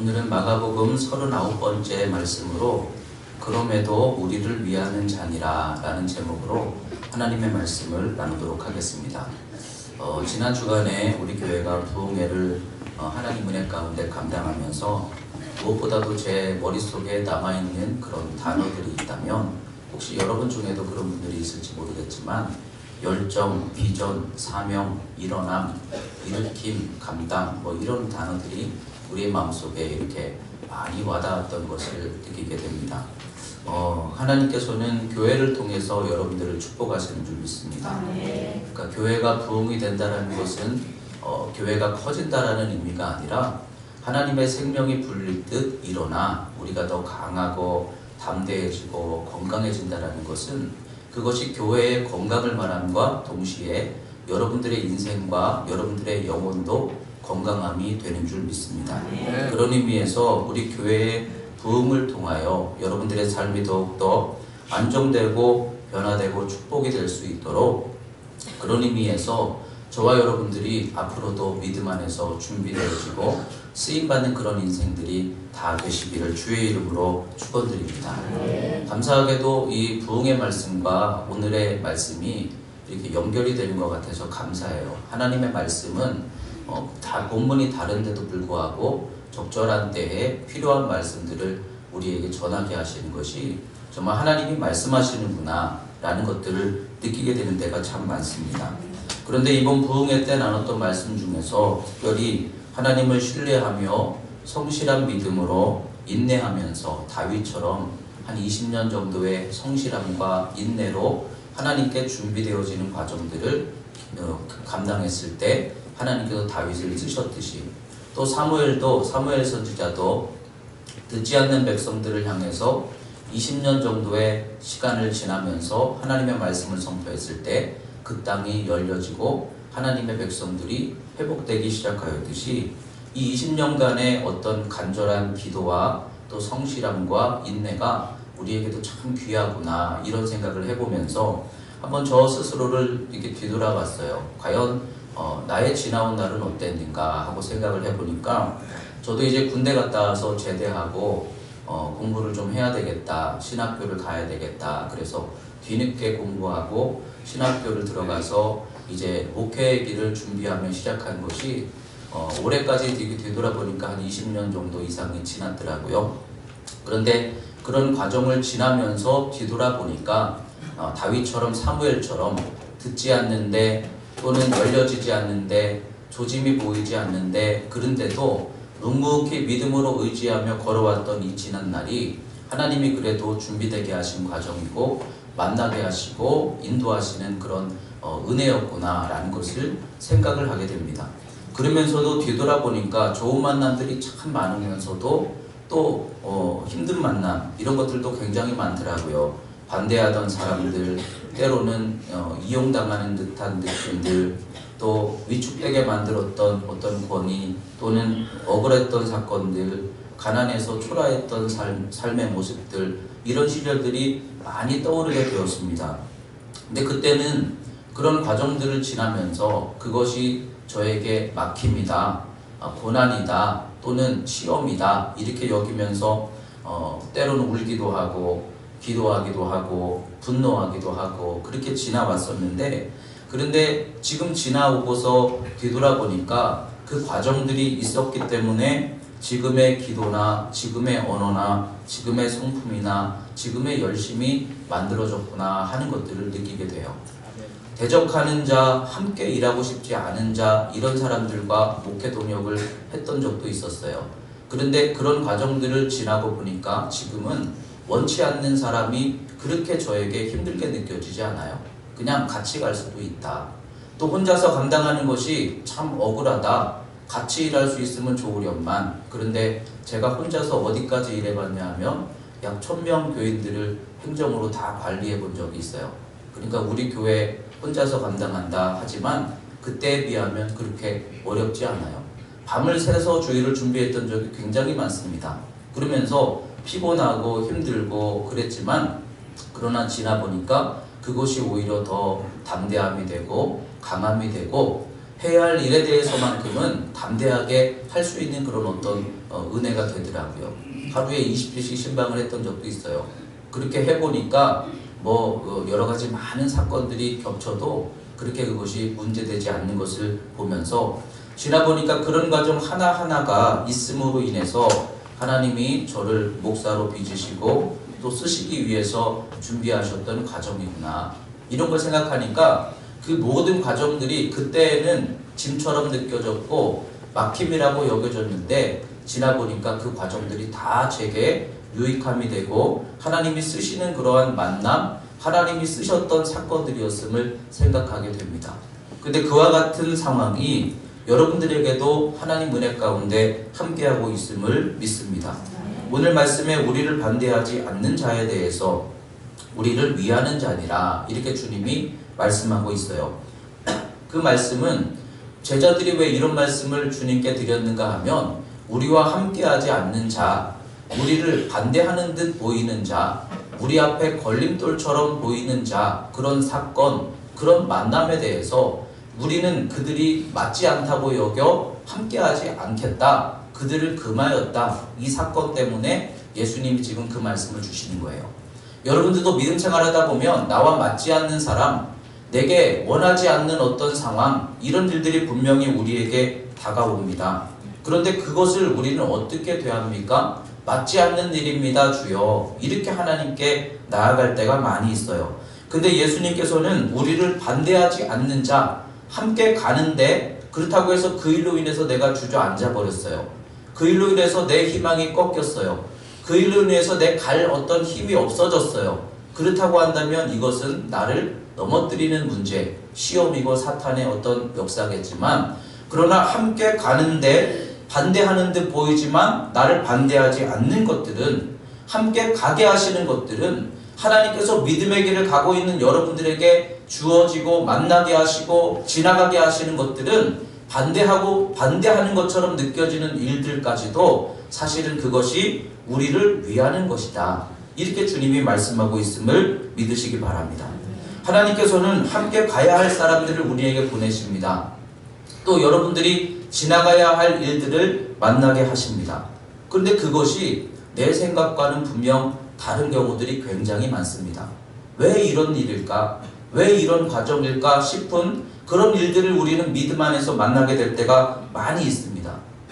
오늘은 마가복음 39번째 말씀으로 그럼에도 우리를 위하는 자니라 라는 제목으로 하나님의 말씀을 나누도록 하겠습니다. 지난 주간에 우리 교회가 부흥회를 하나님 은혜 가운데 감당하면서 무엇보다도 제 머릿속에 남아있는 그런 단어들이 있다면 혹시 여러분 중에도 그런 분들이 있을지 모르겠지만 열정, 비전, 사명, 일어남, 일으킴, 감당 이런 단어들이 우리의 마음속에 이렇게 많이 와닿았던 것을 느끼게 됩니다. 하나님께서는 교회를 통해서 여러분들을 축복하시는 줄 믿습니다. 그러니까 교회가 부흥이 된다는 것은 교회가 커진다라는 의미가 아니라 하나님의 생명이 불릴 일어나 우리가 더 강하고 담대해지고 건강해진다는 것은 그것이 교회의 건강을 말함과 동시에 여러분들의 인생과 여러분들의 영혼도 건강함이 되는 줄 믿습니다. 그런 의미에서 우리 교회의 부흥을 통하여 여러분들의 삶이 더욱더 안정되고 변화되고 축복이 될 수 있도록 그런 의미에서 저와 여러분들이 앞으로도 믿음 안에서 준비되어지고 쓰임받는 그런 인생들이 다 되시기를 주의 이름으로 축원드립니다. 감사하게도 이 부흥의 말씀과 오늘의 말씀이 이렇게 연결이 되는 것 같아서 감사해요. 하나님의 말씀은 다 본문이 다른데도 불구하고 적절한 때에 필요한 말씀들을 우리에게 전하게 하시는 것이 정말 하나님이 말씀하시는구나 라는 것들을 느끼게 되는 때가 참 많습니다. 그런데 이번 부흥회 때 나눴던 말씀 중에서 특별히 하나님을 신뢰하며 성실한 믿음으로 인내하면서 다윗처럼 한 20년 정도의 성실함과 인내로 하나님께 준비되어지는 과정들을 감당했을 때 하나님께서 다윗을 쓰셨듯이 또 사무엘 선지자도 듣지 않는 백성들을 향해서 20년 정도의 시간을 지나면서 하나님의 말씀을 선포했을 때 그 땅이 열려지고 하나님의 백성들이 회복되기 시작하였듯이 이 20년간의 어떤 간절한 기도와 또 성실함과 인내가 우리에게도 참 귀하구나 이런 생각을 해보면서 한번 저 스스로를 이렇게 뒤돌아봤어요. 과연 나의 지나온 날은 어땠는가 하고 생각을 해보니까 저도 이제 군대 갔다 와서 제대하고 공부를 좀 해야 되겠다, 신학교를 가야 되겠다. 그래서 뒤늦게 공부하고 신학교를 들어가서 이제 목회의 길을 준비하며 시작한 것이 올해까지 뒤돌아보니까 한 20년 정도 이상이 지났더라고요. 그런데 그런 과정을 지나면서 뒤돌아보니까 다윗처럼 사무엘처럼 듣지 않는데 또는 열려지지 않는데 조짐이 보이지 않는데 그런데도 묵묵히 믿음으로 의지하며 걸어왔던 이 지난 날이 하나님이 그래도 준비되게 하신 과정이고 만나게 하시고 인도하시는 그런 은혜였구나 라는 것을 생각을 하게 됩니다. 그러면서도 뒤돌아보니까 좋은 만남들이 참 많으면서도 또 힘든 만남 이런 것들도 굉장히 많더라고요. 반대하던 사람들, 때로는 이용당하는 듯한 느낌들, 또 위축되게 만들었던 어떤 권위 또는 억울했던 사건들, 가난해서 초라했던 삶의 모습들 이런 시절들이 많이 떠오르게 되었습니다. 근데 그때는 그런 과정들을 지나면서 그것이 저에게 막힘이다, 고난이다 또는 시험이다 이렇게 여기면서 때로는 울기도 하고 기도하기도 하고 분노하기도 하고 그렇게 지나왔었는데 그런데 지금 지나오고서 뒤돌아보니까 그 과정들이 있었기 때문에 지금의 기도나 지금의 언어나 지금의 성품이나 지금의 열심이 만들어졌구나 하는 것들을 느끼게 돼요. 대적하는 자, 함께 일하고 싶지 않은 자 이런 사람들과 목회 동역을 했던 적도 있었어요. 그런데 그런 과정들을 지나고 보니까 지금은 원치 않는 사람이 그렇게 저에게 힘들게 느껴지지 않아요. 그냥 같이 갈 수도 있다. 또 혼자서 감당하는 것이 참 억울하다. 같이 일할 수 있으면 좋으련만 그런데 제가 혼자서 어디까지 일해봤냐 하면 약 1000명 교인들을 행정으로 다 관리해 본 적이 있어요. 그러니까 우리 교회 혼자서 감당한다 하지만 그때에 비하면 그렇게 어렵지 않아요. 밤을 새서 주일을 준비했던 적이 굉장히 많습니다. 그러면서 피곤하고 힘들고 그랬지만 그러나 지나보니까 그것이 오히려 더 담대함이 되고 강함이 되고 해야 할 일에 대해서만큼은 담대하게 할 수 있는 그런 어떤 은혜가 되더라고요. 하루에 20회씩 신방을 했던 적도 있어요. 그렇게 해보니까 뭐 여러 가지 많은 사건들이 겹쳐도 그렇게 그것이 문제되지 않는 것을 보면서 지나보니까 그런 과정 하나하나가 있음으로 인해서 하나님이 저를 목사로 빚으시고 또 쓰시기 위해서 준비하셨던 과정이구나. 이런 걸 생각하니까 그 모든 과정들이 그때는 짐처럼 느껴졌고 막힘이라고 여겨졌는데 지나보니까 그 과정들이 다 제게 유익함이 되고 하나님이 쓰시는 그러한 만남, 하나님이 쓰셨던 사건들이었음을 생각하게 됩니다. 근데 그와 같은 상황이 여러분들에게도 하나님 은혜 가운데 함께하고 있음을 믿습니다. 오늘 말씀에 우리를 반대하지 않는 자에 대해서 우리를 위하는 자니라 이렇게 주님이 말씀하고 있어요. 그 말씀은 제자들이 왜 이런 말씀을 주님께 드렸는가 하면 우리와 함께하지 않는 자, 우리를 반대하는 듯 보이는 자, 우리 앞에 걸림돌처럼 보이는 자, 그런 사건, 그런 만남에 대해서 우리는 그들이 맞지 않다고 여겨 함께하지 않겠다. 그들을 금하였다. 이 사건 때문에 예수님이 지금 그 말씀을 주시는 거예요. 여러분들도 믿음 생활하다 보면 나와 맞지 않는 사람, 내게 원하지 않는 어떤 상황, 이런 일들이 분명히 우리에게 다가옵니다. 그런데 그것을 우리는 어떻게 대합니까? 맞지 않는 일입니다, 주여. 이렇게 하나님께 나아갈 때가 많이 있어요. 근데 예수님께서는 우리를 반대하지 않는 자, 함께 가는데 그렇다고 해서 그 일로 인해서 내가 주저앉아 버렸어요. 그 일로 인해서 내 희망이 꺾였어요. 그 일로 인해서 내 갈 어떤 힘이 없어졌어요. 그렇다고 한다면 이것은 나를 넘어뜨리는 문제, 시험이고 사탄의 어떤 역사겠지만 그러나 함께 가는데 반대하는 듯 보이지만 나를 반대하지 않는 것들은 함께 가게 하시는 것들은 하나님께서 믿음의 길을 가고 있는 여러분들에게 주어지고 만나게 하시고 지나가게 하시는 것들은 반대하는 것처럼 느껴지는 일들까지도 사실은 그것이 우리를 위하는 것이다. 이렇게 주님이 말씀하고 있음을 믿으시기 바랍니다. 하나님께서는 함께 가야 할 사람들을 우리에게 보내십니다. 또 여러분들이 지나가야 할 일들을 만나게 하십니다. 그런데 그것이 내 생각과는 분명 다른 경우들이 굉장히 많습니다. 왜 이런 일일까? 왜 이런 과정일까 싶은 그런 일들을 우리는 믿음 안에서 만나게 될 때가 많이 있습니다.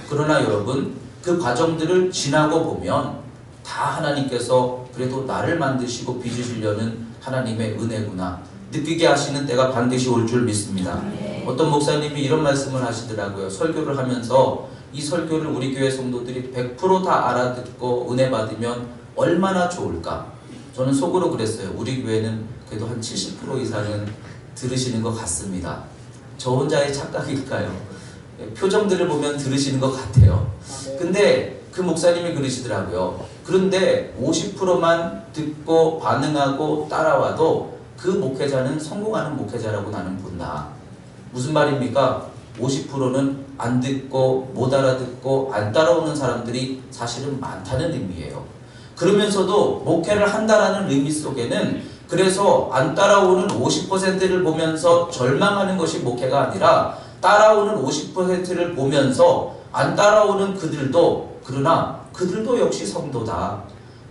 그러나 여러분, 그 과정들을 지나고 보면 다 하나님께서 그래도 나를 만드시고 빚으시려는 하나님의 은혜구나 느끼게 하시는 때가 반드시 올 줄 믿습니다. 어떤 목사님이 이런 말씀을 하시더라고요. 설교를 하면서 이 설교를 우리 교회 성도들이 100% 다 알아듣고 은혜 받으면 얼마나 좋을까? 저는 속으로 그랬어요. 우리 교회는 그래도 한 70% 이상은 들으시는 것 같습니다. 저 혼자의 착각일까요? 표정들을 보면 들으시는 것 같아요. 근데 그 목사님이 그러시더라고요. 그런데 50%만 듣고 반응하고 따라와도 그 목회자는 성공하는 목회자라고 나는 본다. 무슨 말입니까? 50%는 안 듣고 못 알아듣고 안 따라오는 사람들이 사실은 많다는 의미예요. 그러면서도 목회를 한다라는 의미 속에는 그래서 안 따라오는 50%를 보면서 절망하는 것이 목회가 아니라 따라오는 50%를 보면서 안 따라오는 그들도 그러나 그들도 역시 성도다.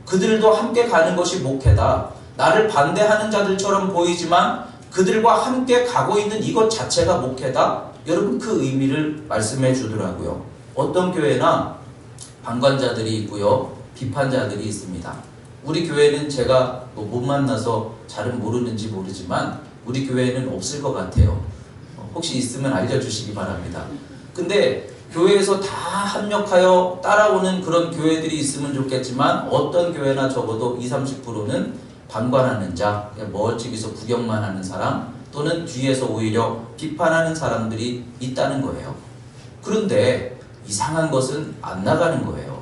그들도 함께 가는 것이 목회다. 나를 반대하는 자들처럼 보이지만 그들과 함께 가고 있는 이것 자체가 목회다. 여러분 그 의미를 말씀해 주더라고요. 어떤 교회나 방관자들이 있고요. 비판자들이 있습니다. 우리 교회는 제가 못 만나서 잘은 모르는지 모르지만 우리 교회는 없을 것 같아요. 혹시 있으면 알려주시기 바랍니다. 근데 교회에서 다 합력하여 따라오는 그런 교회들이 있으면 좋겠지만 어떤 교회나 적어도 20-30%는 방관하는 자, 멀찍이서 구경만 하는 사람 또는 뒤에서 오히려 비판하는 사람들이 있다는 거예요. 그런데 이상한 것은 안 나가는 거예요.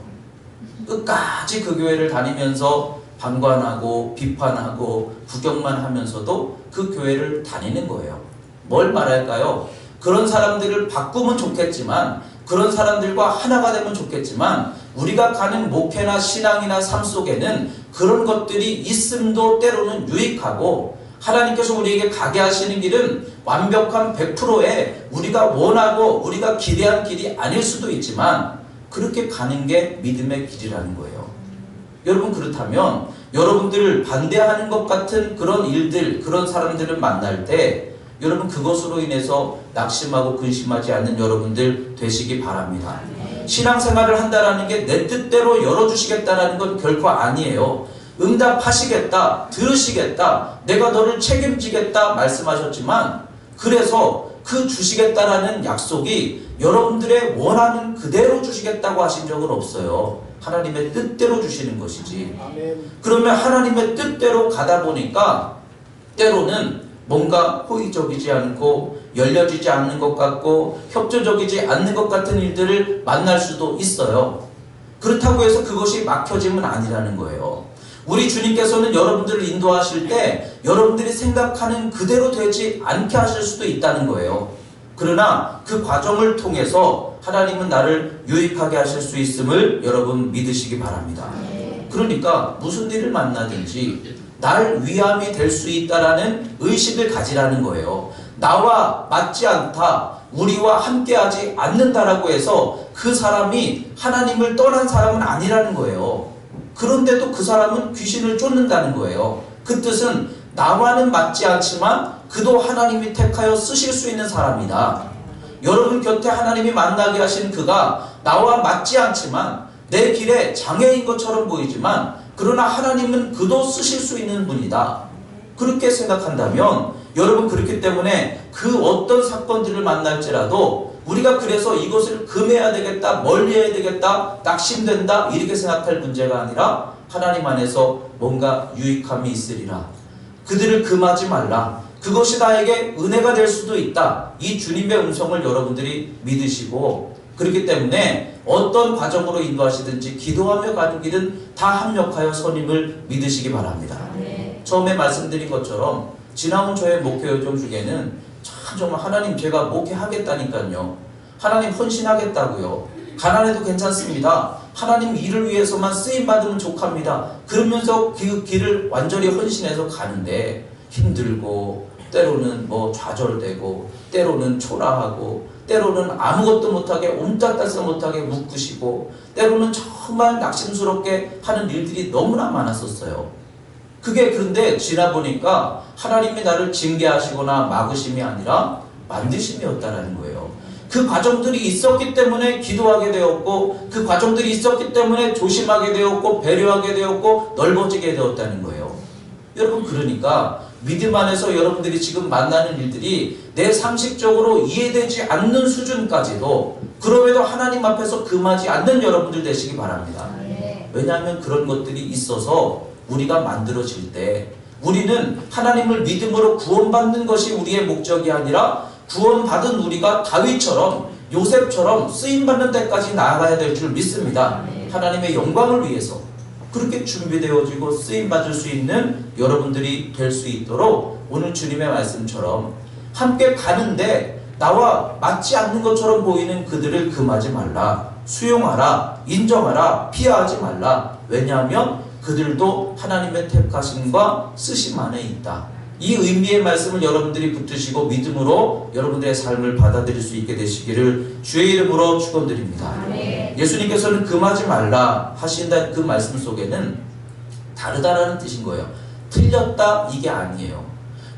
끝까지 그 교회를 다니면서 방관하고 비판하고 구경만 하면서도 그 교회를 다니는 거예요. 뭘 말할까요? 그런 사람들을 바꾸면 좋겠지만 그런 사람들과 하나가 되면 좋겠지만 우리가 가는 목회나 신앙이나 삶 속에는 그런 것들이 있음도 때로는 유익하고 하나님께서 우리에게 가게 하시는 길은 완벽한 100%의 우리가 원하고 우리가 기대한 길이 아닐 수도 있지만 그렇게 가는 게 믿음의 길이라는 거예요. 여러분, 그렇다면 여러분들을 반대하는 것 같은 그런 일들, 그런 사람들을 만날 때 여러분, 그것으로 인해서 낙심하고 근심하지 않는 여러분들 되시기 바랍니다. 신앙생활을 한다라는 게 내 뜻대로 열어주시겠다라는 건 결코 아니에요. 응답하시겠다, 들으시겠다, 내가 너를 책임지겠다 말씀하셨지만, 그래서 그 주시겠다라는 약속이 여러분들의 원하는 그대로 주시겠다고 하신 적은 없어요. 하나님의 뜻대로 주시는 것이지. 그러면 하나님의 뜻대로 가다 보니까 때로는 뭔가 호의적이지 않고 열려지지 않는 것 같고 협조적이지 않는 것 같은 일들을 만날 수도 있어요. 그렇다고 해서 그것이 막혀짐은 아니라는 거예요. 우리 주님께서는 여러분들을 인도하실 때 여러분들이 생각하는 그대로 되지 않게 하실 수도 있다는 거예요. 그러나 그 과정을 통해서 하나님은 나를 유익하게 하실 수 있음을 여러분 믿으시기 바랍니다. 그러니까 무슨 일을 만나든지 날 위함이 될 수 있다라는 의식을 가지라는 거예요. 나와 맞지 않다, 우리와 함께하지 않는다라고 해서 그 사람이 하나님을 떠난 사람은 아니라는 거예요. 그런데도 그 사람은 귀신을 쫓는다는 거예요. 그 뜻은 나와는 맞지 않지만 그도 하나님이 택하여 쓰실 수 있는 사람이다. 여러분 곁에 하나님이 만나게 하신 그가 나와 맞지 않지만 내 길에 장애인 것처럼 보이지만 그러나 하나님은 그도 쓰실 수 있는 분이다. 그렇게 생각한다면 여러분, 그렇기 때문에 그 어떤 사건들을 만날지라도 우리가 그래서 이것을 금해야 되겠다, 멀리해야 되겠다, 낙심된다 이렇게 생각할 문제가 아니라 하나님 안에서 뭔가 유익함이 있으리라. 그들을 금하지 말라. 그것이 나에게 은혜가 될 수도 있다. 이 주님의 음성을 여러분들이 믿으시고, 그렇기 때문에 어떤 과정으로 인도하시든지 기도하며 가는 길은 다 합력하여 선임을 믿으시기 바랍니다. 처음에 말씀드린 것처럼 지나온 저의 목회 여정 중에는 참 정말 하나님 제가 목회하겠다니까요. 하나님 헌신하겠다고요. 가난해도 괜찮습니다. 하나님 일을 위해서만 쓰임받으면 족합니다. 그러면서 그 길을 완전히 헌신해서 가는데 힘들고 때로는 좌절되고 때로는 초라하고 때로는 아무것도 못하게 옴짝달싹 못하게 묶으시고 때로는 정말 낙심스럽게 하는 일들이 너무나 많았었어요. 그게 그런데 지나보니까 하나님이 나를 징계하시거나 막으심이 아니라 만드심이었다는 거예요. 그 과정들이 있었기 때문에 기도하게 되었고 그 과정들이 있었기 때문에 조심하게 되었고 배려하게 되었고 넓어지게 되었다는 거예요. 여러분, 그러니까 믿음 안에서 여러분들이 지금 만나는 일들이 내 상식적으로 이해되지 않는 수준까지도 그럼에도 하나님 앞에서 금하지 않는 여러분들 되시기 바랍니다. 왜냐하면 그런 것들이 있어서 우리가 만들어질 때 우리는 하나님을 믿음으로 구원받는 것이 우리의 목적이 아니라 구원받은 우리가 다윗처럼 요셉처럼 쓰임받는 데까지 나아가야 될 줄 믿습니다. 하나님의 영광을 위해서 그렇게 준비되어지고 쓰임받을 수 있는 여러분들이 될 수 있도록 오늘 주님의 말씀처럼 함께 가는데 나와 맞지 않는 것처럼 보이는 그들을 금하지 말라. 수용하라. 인정하라. 피하지 말라. 왜냐하면 그들도 하나님의 택하심과 쓰심 안에 있다. 이 의미의 말씀을 여러분들이 붙드시고 믿음으로 여러분들의 삶을 받아들일 수 있게 되시기를 주의 이름으로 축원드립니다. 예수님께서는 금하지 말라 하신다는 그 말씀 속에는 다르다라는 뜻인 거예요. 틀렸다 이게 아니에요.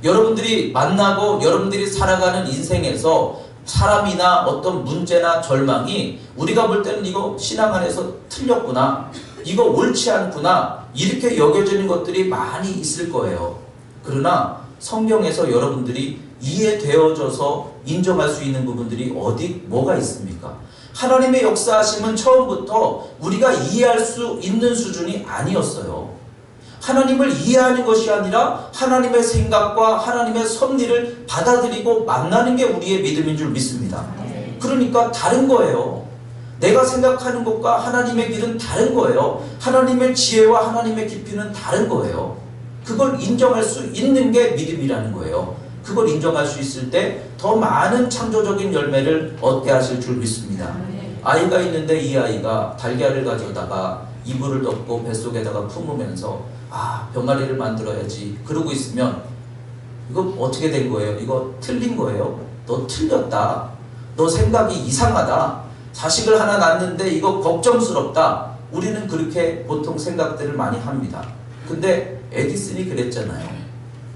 여러분들이 만나고 여러분들이 살아가는 인생에서 사람이나 어떤 문제나 절망이 우리가 볼 때는 이거 신앙 안에서 틀렸구나, 이거 옳지 않구나 이렇게 여겨지는 것들이 많이 있을 거예요. 그러나 성경에서 여러분들이 이해되어져서 인정할 수 있는 부분들이 뭐가 있습니까? 하나님의 역사하심은 처음부터 우리가 이해할 수 있는 수준이 아니었어요. 하나님을 이해하는 것이 아니라 하나님의 생각과 하나님의 섭리를 받아들이고 만나는 게 우리의 믿음인 줄 믿습니다. 그러니까 다른 거예요. 내가 생각하는 것과 하나님의 길은 다른 거예요. 하나님의 지혜와 하나님의 깊이는 다른 거예요. 그걸 인정할 수 있는 게 믿음이라는 거예요. 그걸 인정할 수 있을 때 더 많은 창조적인 열매를 얻게 하실 줄 믿습니다. 아이가 있는데 이 아이가 달걀을 가져다가 이불을 덮고 뱃속에다가 품으면서 병아리를 만들어야지 그러고 있으면 이거 어떻게 된 거예요? 이거 틀린 거예요? 너 틀렸다. 너 생각이 이상하다. 자식을 하나 낳는데 이거 걱정스럽다. 우리는 그렇게 보통 생각들을 많이 합니다. 근데 에디슨이 그랬잖아요.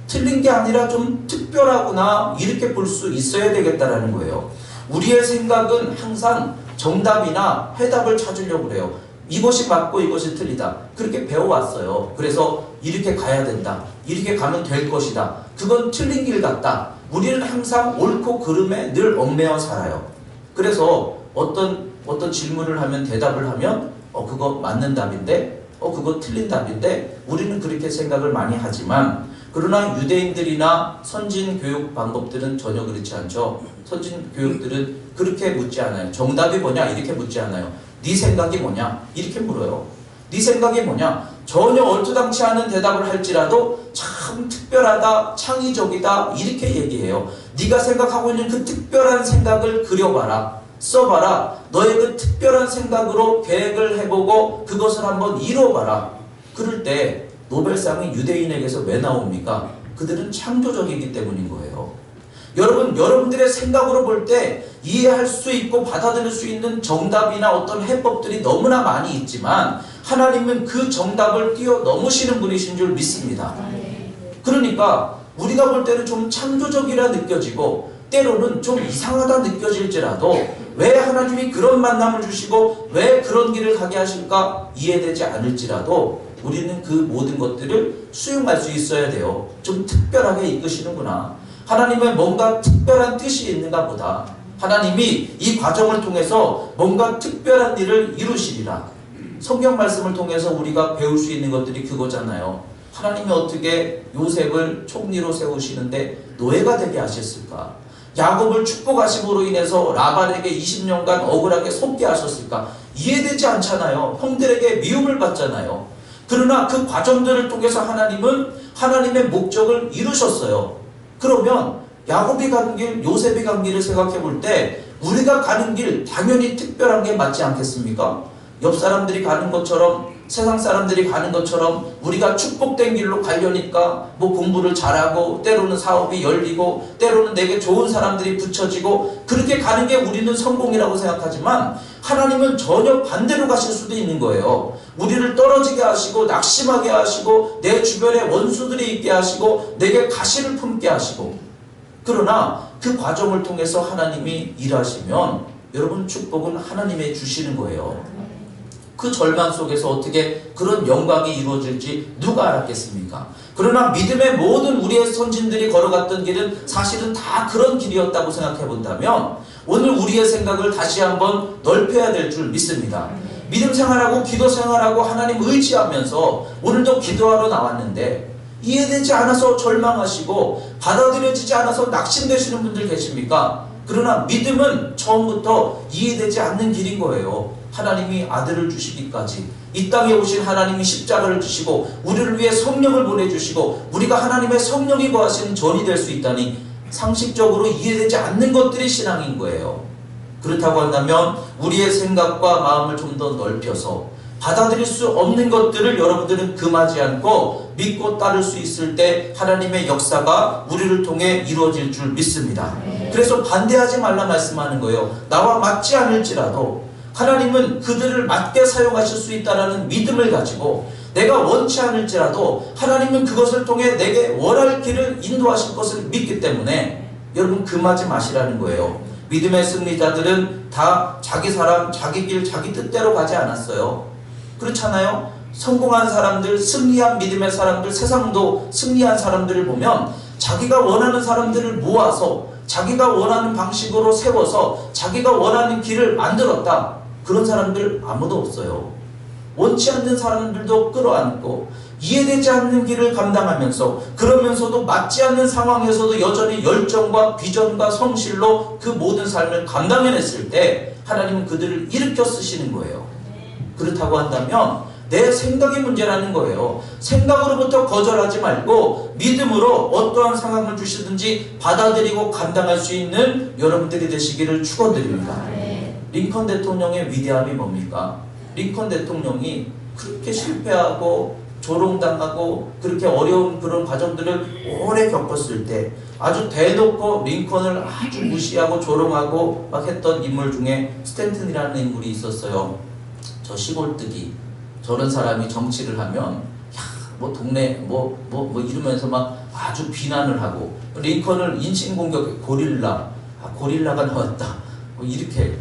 틀린 게 아니라 좀 특별하구나 이렇게 볼 수 있어야 되겠다라는 거예요. 우리의 생각은 항상 정답이나 해답을 찾으려고 그래요. 이것이 맞고 이것이 틀리다. 그렇게 배워왔어요. 그래서 이렇게 가야 된다. 이렇게 가면 될 것이다. 그건 틀린 길 같다. 우리는 항상 옳고 그름에 늘 얽매여 살아요. 그래서 어떤 질문을 하면 대답을 하면 그거 맞는 답인데 그거 틀린 답인데 우리는 그렇게 생각을 많이 하지만 그러나 유대인들이나 선진 교육 방법들은 전혀 그렇지 않죠. 선진 교육들은 그렇게 묻지 않아요. 정답이 뭐냐 이렇게 묻지 않아요. 네 생각이 뭐냐 이렇게 물어요. 네 생각이 뭐냐 전혀 얼토당치 않은 대답을 할지라도 참 특별하다 창의적이다 이렇게 얘기해요. 네가 생각하고 있는 그 특별한 생각을 그려봐라. 써봐라. 너의 그 특별한 생각으로 계획을 해보고 그것을 한번 이뤄봐라. 그럴 때 노벨상이 유대인에게서 왜 나옵니까? 그들은 창조적이기 때문인 거예요. 여러분들의 생각으로 볼 때 이해할 수 있고 받아들일 수 있는 정답이나 어떤 해법들이 너무나 많이 있지만 하나님은 그 정답을 뛰어넘으시는 분이신 줄 믿습니다. 그러니까 우리가 볼 때는 좀 창조적이라 느껴지고 때로는 좀 이상하다 느껴질지라도 왜 하나님이 그런 만남을 주시고 왜 그런 길을 가게 하실까 이해되지 않을지라도 우리는 그 모든 것들을 수용할 수 있어야 돼요. 좀 특별하게 이끄시는구나. 하나님의 뭔가 특별한 뜻이 있는가 보다. 하나님이 이 과정을 통해서 뭔가 특별한 일을 이루시리라. 성경 말씀을 통해서 우리가 배울 수 있는 것들이 그거잖아요. 하나님이 어떻게 요셉을 총리로 세우시는데 노예가 되게 하셨을까? 야곱을 축복하심으로 인해서 라반에게 20년간 억울하게 속게 하셨을까? 이해되지 않잖아요. 형들에게 미움을 받잖아요. 그러나 그 과정들을 통해서 하나님은 하나님의 목적을 이루셨어요. 그러면 야곱이 가는 길, 요셉이 간 길을 생각해 볼 때 우리가 가는 길 당연히 특별한 게 맞지 않겠습니까? 옆 사람들이 가는 것처럼 세상 사람들이 가는 것처럼 우리가 축복된 길로 가려니까 뭐 공부를 잘하고 때로는 사업이 열리고 때로는 내게 좋은 사람들이 붙여지고 그렇게 가는 게 우리는 성공이라고 생각하지만 하나님은 전혀 반대로 가실 수도 있는 거예요. 우리를 떨어지게 하시고 낙심하게 하시고 내 주변에 원수들이 있게 하시고 내게 가시를 품게 하시고 그러나 그 과정을 통해서 하나님이 일하시면 여러분 축복은 하나님이 주시는 거예요. 그 절망 속에서 어떻게 그런 영광이 이루어질지 누가 알았겠습니까? 그러나 믿음의 모든 우리의 선진들이 걸어갔던 길은 사실은 다 그런 길이었다고 생각해 본다면 오늘 우리의 생각을 다시 한번 넓혀야 될 줄 믿습니다. 믿음 생활하고 기도 생활하고 하나님 의지하면서 오늘도 기도하러 나왔는데 이해되지 않아서 절망하시고 받아들여지지 않아서 낙심되시는 분들 계십니까? 그러나 믿음은 처음부터 이해되지 않는 길인 거예요. 하나님이 아들을 주시기까지 이 땅에 오신 하나님이 십자가를 주시고 우리를 위해 성령을 보내주시고 우리가 하나님의 성령이 거하시는 전이 될 수 있다니 상식적으로 이해되지 않는 것들이 신앙인 거예요. 그렇다고 한다면 우리의 생각과 마음을 좀 더 넓혀서 받아들일 수 없는 것들을 여러분들은 금하지 않고 믿고 따를 수 있을 때 하나님의 역사가 우리를 통해 이루어질 줄 믿습니다. 그래서 반대하지 말라 말씀하는 거예요. 나와 맞지 않을지라도 하나님은 그들을 맞게 사용하실 수 있다는 믿음을 가지고 내가 원치 않을지라도 하나님은 그것을 통해 내게 원할 길을 인도하실 것을 믿기 때문에 여러분 금하지 마시라는 거예요. 믿음의 승리자들은 다 자기 사람, 자기 길, 자기 뜻대로 가지 않았어요. 그렇잖아요. 성공한 사람들, 승리한 믿음의 사람들, 세상도 승리한 사람들을 보면 자기가 원하는 사람들을 모아서 자기가 원하는 방식으로 세워서 자기가 원하는 길을 만들었다. 그런 사람들 아무도 없어요. 원치 않는 사람들도 끌어안고 이해되지 않는 길을 감당하면서 그러면서도 맞지 않는 상황에서도 여전히 열정과 비전과 성실로 그 모든 삶을 감당해냈을 때 하나님은 그들을 일으켜 쓰시는 거예요. 그렇다고 한다면 내 생각이 문제라는 거예요. 생각으로부터 거절하지 말고 믿음으로 어떠한 상황을 주시든지 받아들이고 감당할 수 있는 여러분들이 되시기를 축원드립니다. 링컨 대통령의 위대함이 뭡니까? 링컨 대통령이 그렇게 실패하고 조롱당하고 그렇게 어려운 그런 과정들을 오래 겪었을 때 아주 대놓고 링컨을 아주 무시하고 조롱하고 막 했던 인물 중에 스탠튼이라는 인물이 있었어요. 저 시골뜨기. 저런 사람이 정치를 하면 뭐 동네 뭐 이러면서 막 아주 비난을 하고 링컨을 인신공격 고릴라가 나왔다 뭐 이렇게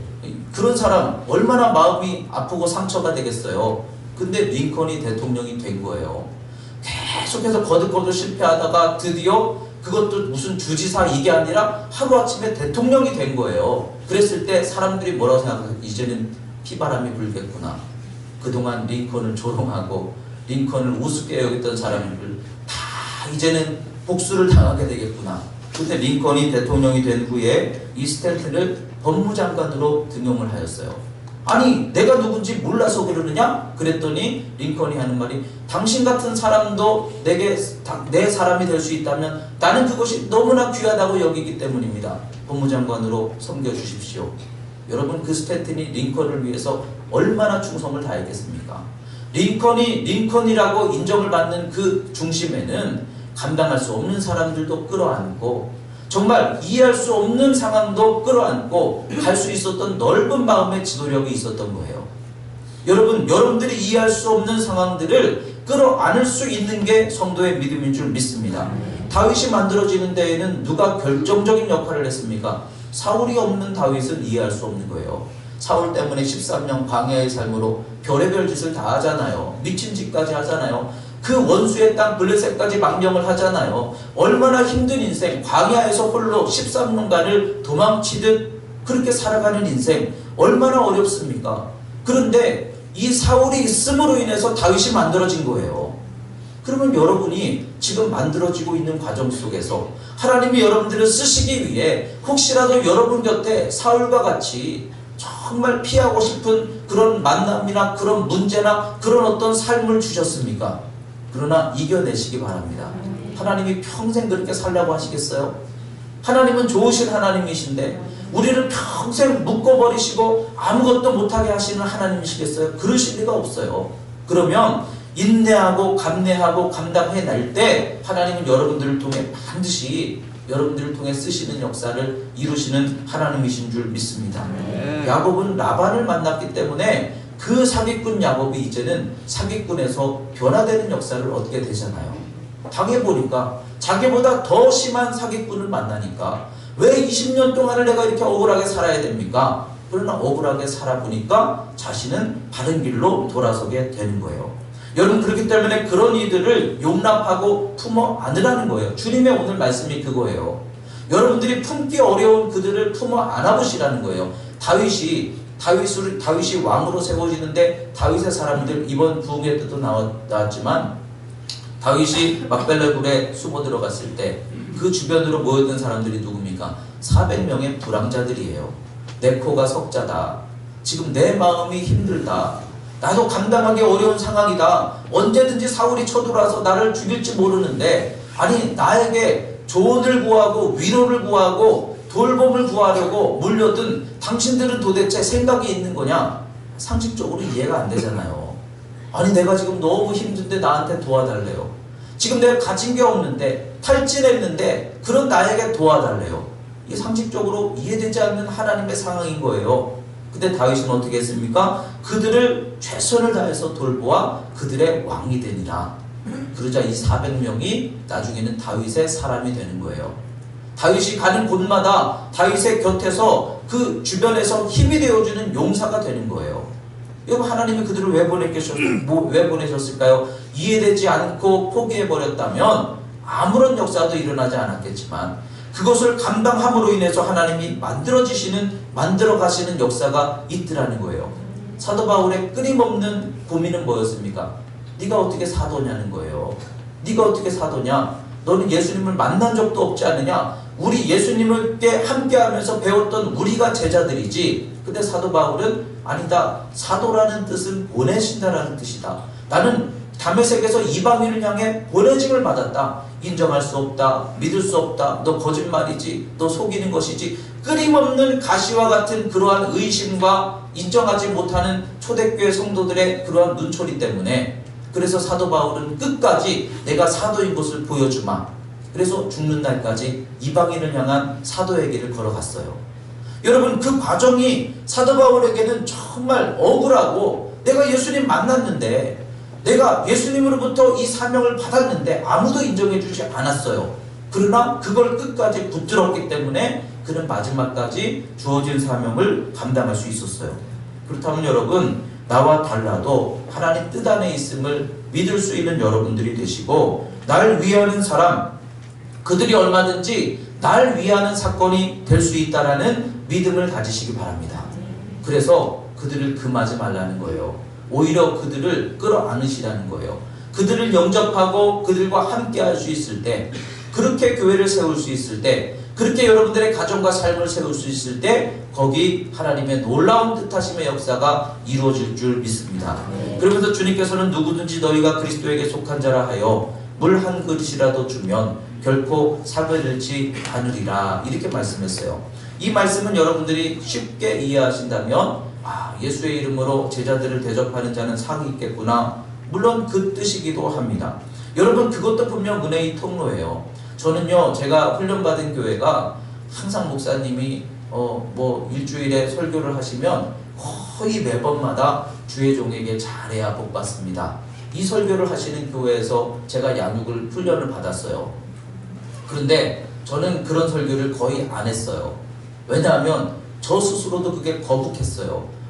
그런 사람 얼마나 마음이 아프고 상처가 되겠어요. 근데 링컨이 대통령이 된 거예요. 계속해서 거듭거듭 실패하다가 드디어 그것도 무슨 주지사 이게 아니라 하루아침에 대통령이 된 거예요. 그랬을 때 사람들이 뭐라고 생각해요? 이제는 피바람이 불겠구나. 그동안 링컨을 조롱하고 링컨을 우습게 여겼던 사람들 다 이제는 복수를 당하게 되겠구나. 그때 링컨이 대통령이 된 후에 이 스탠튼을 법무장관으로 등용을 하였어요. 아니 내가 누군지 몰라서 그러느냐? 그랬더니 링컨이 하는 말이 당신 같은 사람도 내게 내 사람이 될 수 있다면 나는 그것이 너무나 귀하다고 여기기 때문입니다. 법무장관으로 섬겨주십시오. 여러분 그 스탠튼이 링컨을 위해서 얼마나 충성을 다했겠습니까? 링컨이라고 인정을 받는 그 중심에는 감당할 수 없는 사람들도 끌어안고 정말 이해할 수 없는 상황도 끌어안고 갈 수 있었던 넓은 마음의 지도력이 있었던 거예요. 여러분들이 이해할 수 없는 상황들을 끌어안을 수 있는 게 성도의 믿음인 줄 믿습니다. 다윗이 만들어지는 데에는 누가 결정적인 역할을 했습니까? 사울이 없는 다윗은 이해할 수 없는 거예요. 사울 때문에 13년 광야의 삶으로 별의별 짓을 다 하잖아요. 미친 짓까지 하잖아요. 그 원수의 땅 블레셋까지 망명을 하잖아요. 얼마나 힘든 인생, 광야에서 홀로 13년간을 도망치듯 그렇게 살아가는 인생 얼마나 어렵습니까? 그런데 이 사울이 있음으로 인해서 다윗이 만들어진 거예요. 그러면 여러분이 지금 만들어지고 있는 과정 속에서 하나님이 여러분들을 쓰시기 위해 혹시라도 여러분 곁에 사울과 같이 정말 피하고 싶은 그런 만남이나 그런 문제나 그런 어떤 삶을 주셨습니까? 그러나 이겨내시기 바랍니다. 하나님이 평생 그렇게 살라고 하시겠어요? 하나님은 좋으신 하나님이신데 우리를 평생 묶어버리시고 아무것도 못하게 하시는 하나님이시겠어요? 그러실 리가 없어요. 그러면 인내하고 감내하고 감당해낼 때 하나님은 여러분들을 통해 반드시 여러분들을 통해 쓰시는 역사를 이루시는 하나님이신 줄 믿습니다. 야곱은 라반을 만났기 때문에 그 사기꾼 야곱이 이제는 사기꾼에서 변화되는 역사를 얻게 되잖아요. 당해보니까 자기보다 더 심한 사기꾼을 만나니까 왜 20년 동안을 내가 이렇게 억울하게 살아야 됩니까? 그러나 억울하게 살아보니까 자신은 바른 길로 돌아서게 되는 거예요. 여러분 그렇기 때문에 그런 이들을 용납하고 품어 안으라는 거예요. 주님의 오늘 말씀이 그거예요. 여러분들이 품기 어려운 그들을 품어 안아보시라는 거예요. 다윗이 왕으로 세워지는데 다윗의 사람들 이번 부흥회 때도 나왔지만 다윗이 막벨레굴에 숨어 들어갔을 때 그 주변으로 모였던 사람들이 누굽니까? 400명의 불황자들이에요. 내 코가 석자다. 지금 내 마음이 힘들다. 나도 감당하기 어려운 상황이다. 언제든지 사울이 쳐들어와서 나를 죽일지 모르는데 아니 나에게 조언을 구하고 위로를 구하고 돌봄을 구하려고 물려든 당신들은 도대체 생각이 있는 거냐? 상식적으로 이해가 안 되잖아요. 아니 내가 지금 너무 힘든데 나한테 도와달래요. 지금 내가 가진 게 없는데 탈진했는데 그런 나에게 도와달래요. 이게 상식적으로 이해되지 않는 하나님의 상황인 거예요. 근데 다윗은 어떻게 했습니까? 그들을 최선을 다해서 돌보아 그들의 왕이 되니라. 그러자 이 400명이 나중에는 다윗의 사람이 되는 거예요. 다윗이 가는 곳마다 다윗의 곁에서 그 주변에서 힘이 되어주는 용사가 되는 거예요. 여러분 하나님이 그들을 왜 보내셨을까요? 이해되지 않고 포기해버렸다면 아무런 역사도 일어나지 않았겠지만 그것을 감당함으로 인해서 하나님이 만들어 가시는 역사가 있더라는 거예요. 사도 바울의 끊임없는 고민은 뭐였습니까? 네가 어떻게 사도냐는 거예요. 네가 어떻게 사도냐? 너는 예수님을 만난 적도 없지 않느냐? 우리 예수님께 함께하면서 배웠던 우리가 제자들이지. 근데 사도 바울은 아니다. 사도라는 뜻은 보내신다라는 뜻이다. 나는 다메섹에서 이방인을 향해 보내짐을 받았다. 인정할 수 없다. 믿을 수 없다. 너 거짓말이지. 너 속이는 것이지. 끊임없는 가시와 같은 그러한 의심과 인정하지 못하는 초대교회 성도들의 그러한 눈초리 때문에 그래서 사도 바울은 끝까지 내가 사도인 것을 보여주마. 그래서 죽는 날까지 이방인을 향한 사도의 길을 걸어갔어요. 여러분, 그 과정이 사도 바울에게는 정말 억울하고, 내가 예수님 만났는데, 내가 예수님으로부터 이 사명을 받았는데 아무도 인정해 주지 않았어요. 그러나 그걸 끝까지 붙들었기 때문에 그는 마지막까지 주어진 사명을 감당할 수 있었어요. 그렇다면 여러분, 나와 달라도 하나님 뜻 안에 있음을 믿을 수 있는 여러분들이 되시고, 날 위하는 사람, 그들이 얼마든지 날 위하는 사건이 될 수 있다라는 믿음을 가지시기 바랍니다. 그래서 그들을 금하지 말라는 거예요. 오히려 그들을 끌어안으시라는 거예요. 그들을 영접하고 그들과 함께 할 수 있을 때, 그렇게 교회를 세울 수 있을 때, 그렇게 여러분들의 가정과 삶을 세울 수 있을 때, 거기 하나님의 놀라운 뜻하심의 역사가 이루어질 줄 믿습니다. 그러면서 주님께서는 누구든지 너희가 그리스도에게 속한 자라 하여 물 한 그릇이라도 주면 결코 사을 잃지 않으리라, 이렇게 말씀했어요. 이 말씀은 여러분들이 쉽게 이해하신다면, 예수의 이름으로 제자들을 대접하는 자는 상이 있겠구나, 물론 그 뜻이기도 합니다. 여러분, 그것도 분명 은혜의 통로예요. 저는요, 제가 훈련받은 교회가 항상 목사님이 일주일에 설교를 하시면 거의 매번마다 주의 종에게 잘해야 복 받습니다. 이 설교를 하시는 교회에서 제가 양육을 훈련을 받았어요. 그런데 저는 그런 설교를 거의 안 했어요. 왜냐하면 저 스스로도 그게 거북했어요.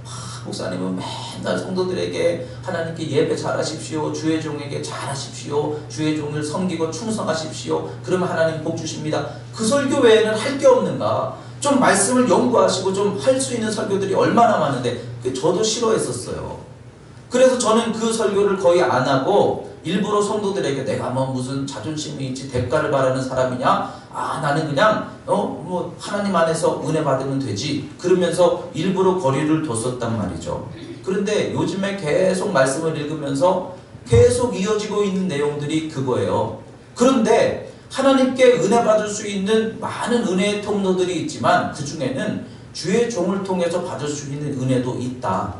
목사님은 맨날 성도들에게 하나님께 예배 잘하십시오, 주의 종에게 잘하십시오, 주의 종을 섬기고 충성하십시오, 그러면 하나님 복 주십니다. 그 설교 외에는 할 게 없는가? 좀 말씀을 연구하시고 좀 할 수 있는 설교들이 얼마나 많은데, 저도 싫어했었어요. 그래서 저는 그 설교를 거의 안 하고, 일부러 성도들에게 내가 무슨 자존심이 있지 대가를 바라는 사람이냐? 나는 그냥 하나님 안에서 은혜 받으면 되지, 그러면서 일부러 거리를 뒀었단 말이죠. 그런데 요즘에 계속 말씀을 읽으면서 계속 이어지고 있는 내용들이 그거예요. 그런데 하나님께 은혜 받을 수 있는 많은 은혜의 통로들이 있지만, 그 중에는 주의 종을 통해서 받을 수 있는 은혜도 있다.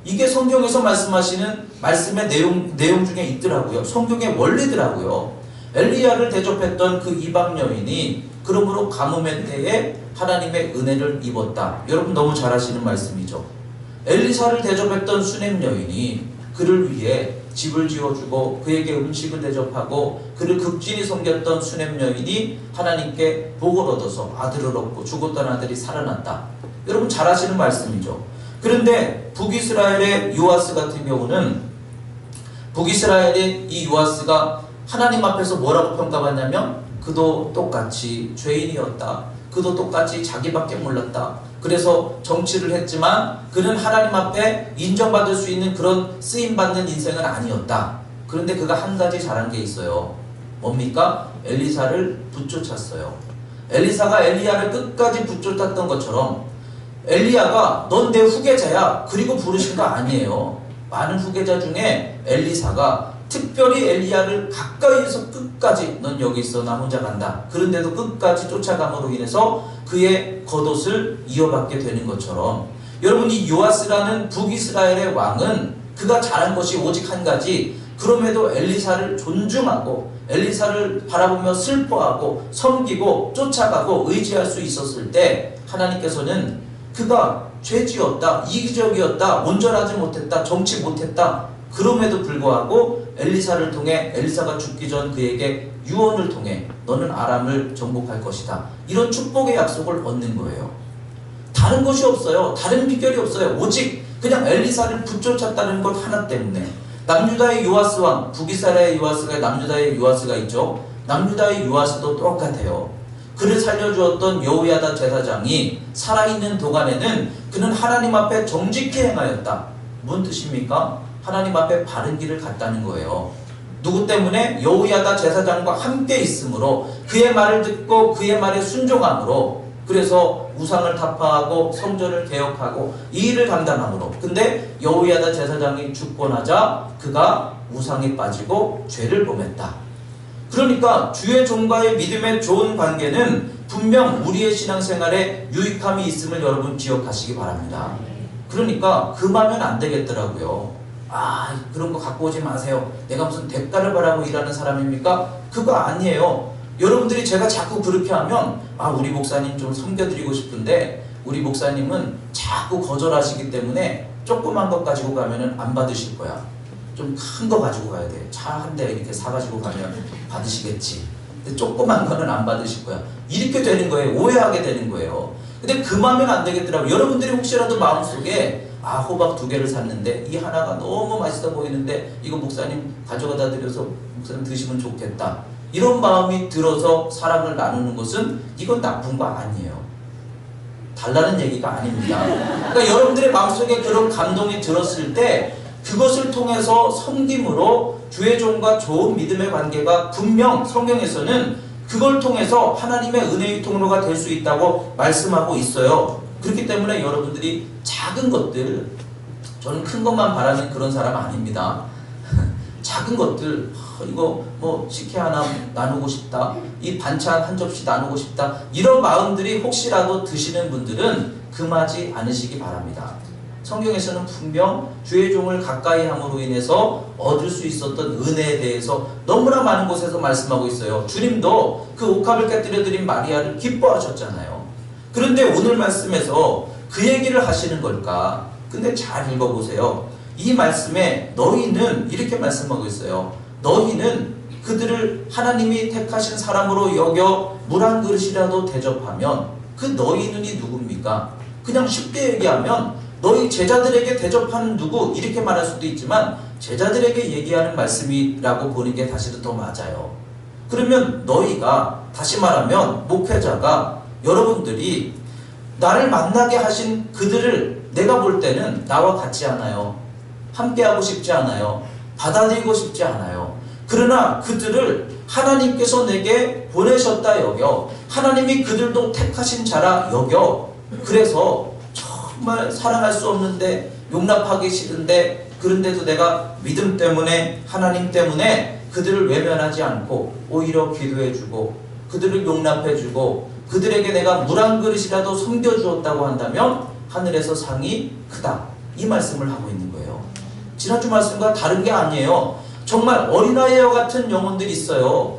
이게 성경에서 말씀하시는 말씀의 내용 중에 있더라고요. 성경의 원리더라고요. 엘리야를 대접했던 그 이방 여인이 그러므로 가뭄의 때에 하나님의 은혜를 입었다. 여러분 너무 잘 아시는 말씀이죠. 엘리사를 대접했던 수넴 여인이 그를 위해 집을 지어주고 그에게 음식을 대접하고 그를 극진히 섬겼던 수넴 여인이 하나님께 복을 얻어서 아들을 얻고 죽었던 아들이 살아났다. 여러분 잘 아시는 말씀이죠. 그런데 북이스라엘의 요아스 같은 경우는, 북이스라엘의 이 요아스가 하나님 앞에서 뭐라고 평가받냐면, 그도 똑같이 죄인이었다. 그도 똑같이 자기밖에 몰랐다. 그래서 정치를 했지만 그는 하나님 앞에 인정받을 수 있는 그런 쓰임받는 인생은 아니었다. 그런데 그가 한 가지 잘한 게 있어요. 뭡니까? 엘리사를 붙쫓았어요. 엘리사가 엘리야를 끝까지 붙쫓았던 것처럼, 엘리야가 넌 내 후계자야 그리고 부르신 거 아니에요. 많은 후계자 중에 엘리사가 특별히 엘리야를 가까이에서 끝까지 넌 여기 있어 나 혼자 간다, 그런데도 끝까지 쫓아감으로 인해서 그의 겉옷을 이어받게 되는 것처럼, 여러분 이 요아스라는 북이스라엘의 왕은 그가 잘한 것이 오직 한 가지, 그럼에도 엘리사를 존중하고 엘리사를 바라보며 슬퍼하고 섬기고 쫓아가고 의지할 수 있었을 때, 하나님께서는 그가 죄지었다, 이기적이었다, 온전하지 못했다, 정치 못했다, 그럼에도 불구하고 엘리사를 통해, 엘리사가 죽기 전 그에게 유언을 통해 너는 아람을 정복할 것이다, 이런 축복의 약속을 얻는 거예요. 다른 것이 없어요. 다른 비결이 없어요. 오직 그냥 엘리사를 붙쫓았다는 것 하나 때문에. 남유다의 요아스 왕, 북이스라엘의 요아스가 남유다의 요아스가 있죠. 남유다의 요아스도 똑같아요. 그를 살려주었던 여호야다 제사장이 살아있는 동안에는 그는 하나님 앞에 정직히 행하였다. 무슨 뜻입니까? 하나님 앞에 바른 길을 갔다는 거예요. 누구 때문에? 여호야다 제사장과 함께 있으므로, 그의 말을 듣고 그의 말에 순종함으로, 그래서 우상을 타파하고 성전을 개혁하고 이 일을 감당함으로. 근데 여호야다 제사장이 죽고 나자 그가 우상에 빠지고 죄를 범했다. 그러니까 주의 종과의 믿음의 좋은 관계는 분명 우리의 신앙생활에 유익함이 있음을 여러분 기억하시기 바랍니다. 그러니까 금하면 안 되겠더라고요. 그런 거 갖고 오지 마세요. 내가 무슨 대가를 바라고 일하는 사람입니까? 그거 아니에요. 여러분들이 제가 자꾸 그렇게 하면 우리 목사님 좀 섬겨드리고 싶은데 우리 목사님은 자꾸 거절하시기 때문에 조그만 것 가지고 가면은 안 받으실 거야. 좀 큰 거 가지고 가야 돼. 차 한 대 이렇게 사가지고 가면 받으시겠지. 근데 조그만 거는 안 받으실 거야. 이렇게 되는 거예요. 오해하게 되는 거예요. 근데 그 마음엔 안 되겠더라고요. 여러분들이 혹시라도 마음속에 호박 2개를 샀는데 이 하나가 너무 맛있어 보이는데 이거 목사님 가져가다 드려서 목사님 드시면 좋겠다. 이런 마음이 들어서 사랑을 나누는 것은 이건 나쁜 거 아니에요. 달라는 얘기가 아닙니다. 그러니까 여러분들의 마음속에 그런 감동이 들었을 때 그것을 통해서 섬김으로 주의 종과 좋은 믿음의 관계가 분명 성경에서는 그걸 통해서 하나님의 은혜의 통로가 될 수 있다고 말씀하고 있어요. 그렇기 때문에 여러분들이 작은 것들, 저는 큰 것만 바라는 그런 사람 아닙니다. 작은 것들, 이거 뭐 식혜 하나 나누고 싶다, 이 반찬 한 접시 나누고 싶다, 이런 마음들이 혹시라도 드시는 분들은 금하지 않으시기 바랍니다. 성경에서는 분명 주의 종을 가까이 함으로 인해서 얻을 수 있었던 은혜에 대해서 너무나 많은 곳에서 말씀하고 있어요. 주님도 그 옥합을 깨뜨려 드린 마리아를 기뻐하셨잖아요. 그런데 오늘 말씀에서 그 얘기를 하시는 걸까? 근데 잘 읽어보세요. 이 말씀에 너희는 이렇게 말씀하고 있어요. 너희는 그들을 하나님이 택하신 사람으로 여겨 물 한 그릇이라도 대접하면 그 너희는이 누굽니까? 그냥 쉽게 얘기하면 너희 제자들에게 대접하는 누구 이렇게 말할 수도 있지만 제자들에게 얘기하는 말씀이라고 보는 게 사실은 더 맞아요. 그러면 너희가 다시 말하면 목회자가 여러분들이 나를 만나게 하신 그들을 내가 볼 때는 나와 같지 않아요. 함께하고 싶지 않아요. 받아들이고 싶지 않아요. 그러나 그들을 하나님께서 내게 보내셨다 여겨 하나님이 그들도 택하신 자라 여겨 그래서 정말 사랑할 수 없는데 용납하기 싫은데 그런데도 내가 믿음 때문에 하나님 때문에 그들을 외면하지 않고 오히려 기도해주고 그들을 용납해주고 그들에게 내가 물 한 그릇이라도 섬겨주었다고 한다면 하늘에서 상이 크다. 이 말씀을 하고 있는 거예요. 지난주 말씀과 다른 게 아니에요. 정말 어린아이와 같은 영혼들이 있어요.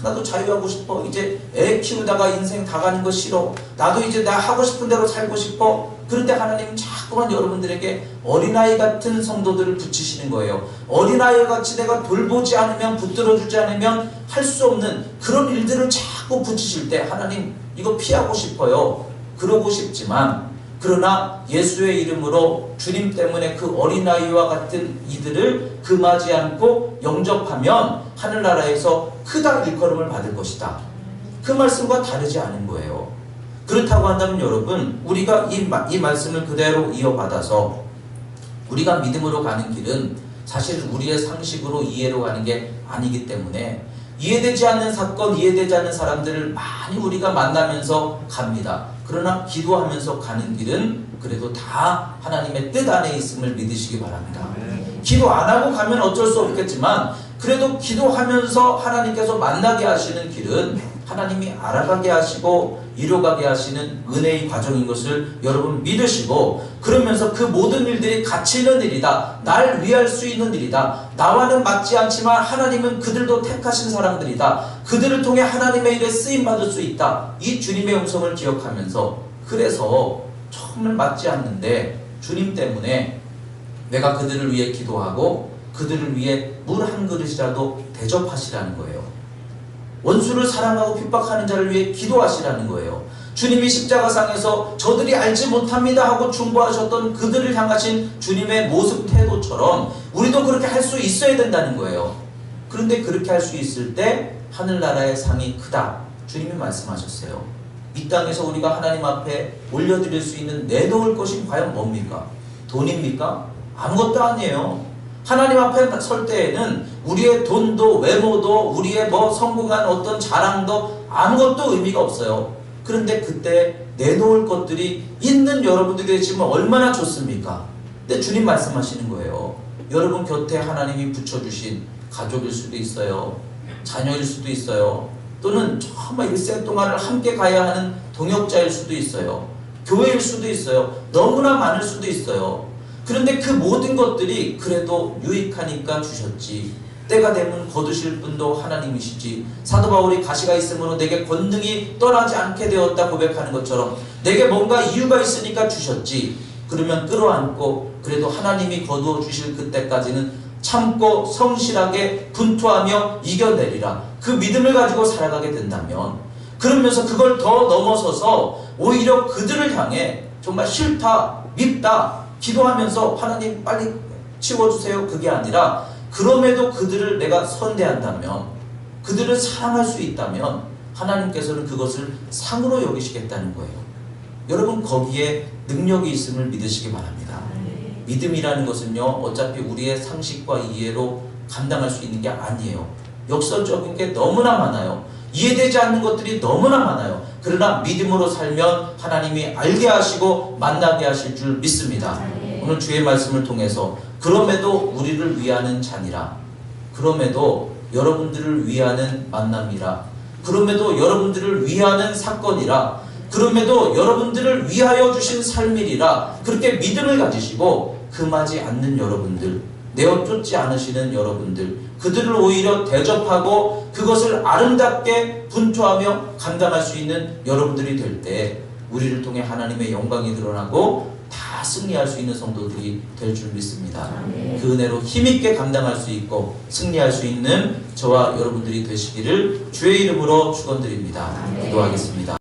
나도 자유하고 싶어. 이제 애 키우다가 인생 다 가는 거 싫어. 나도 이제 나 하고 싶은 대로 살고 싶어. 그런데 하나님은 자꾸만 여러분들에게 어린아이 같은 성도들을 붙이시는 거예요. 어린아이와 같이 내가 돌보지 않으면 붙들어주지 않으면 할 수 없는 그런 일들을 자꾸 붙이실 때 하나님 이거 피하고 싶어요. 그러고 싶지만 그러나 예수의 이름으로 주님 때문에 그 어린아이와 같은 이들을 금하지 않고 영접하면 하늘나라에서 크다 일컬음을 받을 것이다. 그 말씀과 다르지 않은 거예요. 그렇다고 한다면 여러분 우리가 이 말씀을 그대로 이어받아서 우리가 믿음으로 가는 길은 사실 우리의 상식으로 이해로 가는 게 아니기 때문에 이해되지 않는 사건, 이해되지 않는 사람들을 많이 우리가 만나면서 갑니다. 그러나 기도하면서 가는 길은 그래도 다 하나님의 뜻 안에 있음을 믿으시기 바랍니다. 기도 안 하고 가면 어쩔 수 없겠지만 그래도 기도하면서 하나님께서 만나게 하시는 길은 하나님이 알아가게 하시고 이루어가게 하시는 은혜의 과정인 것을 여러분 믿으시고 그러면서 그 모든 일들이 가치 있는 일이다. 날 위할 수 있는 일이다. 나와는 맞지 않지만 하나님은 그들도 택하신 사람들이다. 그들을 통해 하나님의 일에 쓰임받을 수 있다. 이 주님의 음성을 기억하면서 그래서 정말 맞지 않는데 주님 때문에 내가 그들을 위해 기도하고 그들을 위해 물 한 그릇이라도 대접하시라는 거예요. 원수를 사랑하고 핍박하는 자를 위해 기도하시라는 거예요. 주님이 십자가상에서 저들이 알지 못합니다 하고 중보하셨던 그들을 향하신 주님의 모습 태도처럼 우리도 그렇게 할 수 있어야 된다는 거예요. 그런데 그렇게 할 수 있을 때 하늘나라의 상이 크다. 주님이 말씀하셨어요. 이 땅에서 우리가 하나님 앞에 올려드릴 수 있는 내놓을 것이 과연 뭡니까? 돈입니까? 아무것도 아니에요. 하나님 앞에 설 때에는 우리의 돈도 외모도 우리의 성공한 어떤 자랑도 아무것도 의미가 없어요. 그런데 그때 내놓을 것들이 있는 여러분들이 계시면 얼마나 좋습니까? 근데 주님 말씀하시는 거예요. 여러분 곁에 하나님이 붙여주신 가족일 수도 있어요. 자녀일 수도 있어요. 또는 정말 일생 동안을 함께 가야 하는 동역자일 수도 있어요. 교회일 수도 있어요. 너무나 많을 수도 있어요. 그런데 그 모든 것들이 그래도 유익하니까 주셨지. 때가 되면 거두실 분도 하나님이시지. 사도 바울이 가시가 있으므로 내게 권능이 떠나지 않게 되었다 고백하는 것처럼 내게 뭔가 이유가 있으니까 주셨지. 그러면 끌어안고 그래도 하나님이 거두어 주실 그때까지는 참고 성실하게 분투하며 이겨내리라. 그 믿음을 가지고 살아가게 된다면, 그러면서 그걸 더 넘어서서 오히려 그들을 향해 정말 싫다, 밉다 기도하면서 하나님 빨리 치워주세요, 그게 아니라 그럼에도 그들을 내가 선대한다면, 그들을 사랑할 수 있다면 하나님께서는 그것을 상으로 여기시겠다는 거예요. 여러분, 거기에 능력이 있음을 믿으시기 바랍니다. 믿음이라는 것은요, 어차피 우리의 상식과 이해로 감당할 수 있는 게 아니에요. 역설적인 게 너무나 많아요. 이해되지 않는 것들이 너무나 많아요. 그러나 믿음으로 살면 하나님이 알게 하시고 만나게 하실 줄 믿습니다. 오늘 주의 말씀을 통해서 그럼에도 우리를 위하는 잔이라, 그럼에도 여러분들을 위하는 만남이라, 그럼에도 여러분들을 위하는 사건이라, 그럼에도 여러분들을 위하여 주신 삶이라, 그렇게 믿음을 가지시고 금하지 않는 여러분들, 내어 쫓지 않으시는 여러분들, 그들을 오히려 대접하고 그것을 아름답게 분투하며 감당할 수 있는 여러분들이 될 때 우리를 통해 하나님의 영광이 드러나고 다 승리할 수 있는 성도들이 될 줄 믿습니다. 그 은혜로 힘있게 감당할 수 있고 승리할 수 있는 저와 여러분들이 되시기를 주의 이름으로 축원드립니다. 기도하겠습니다.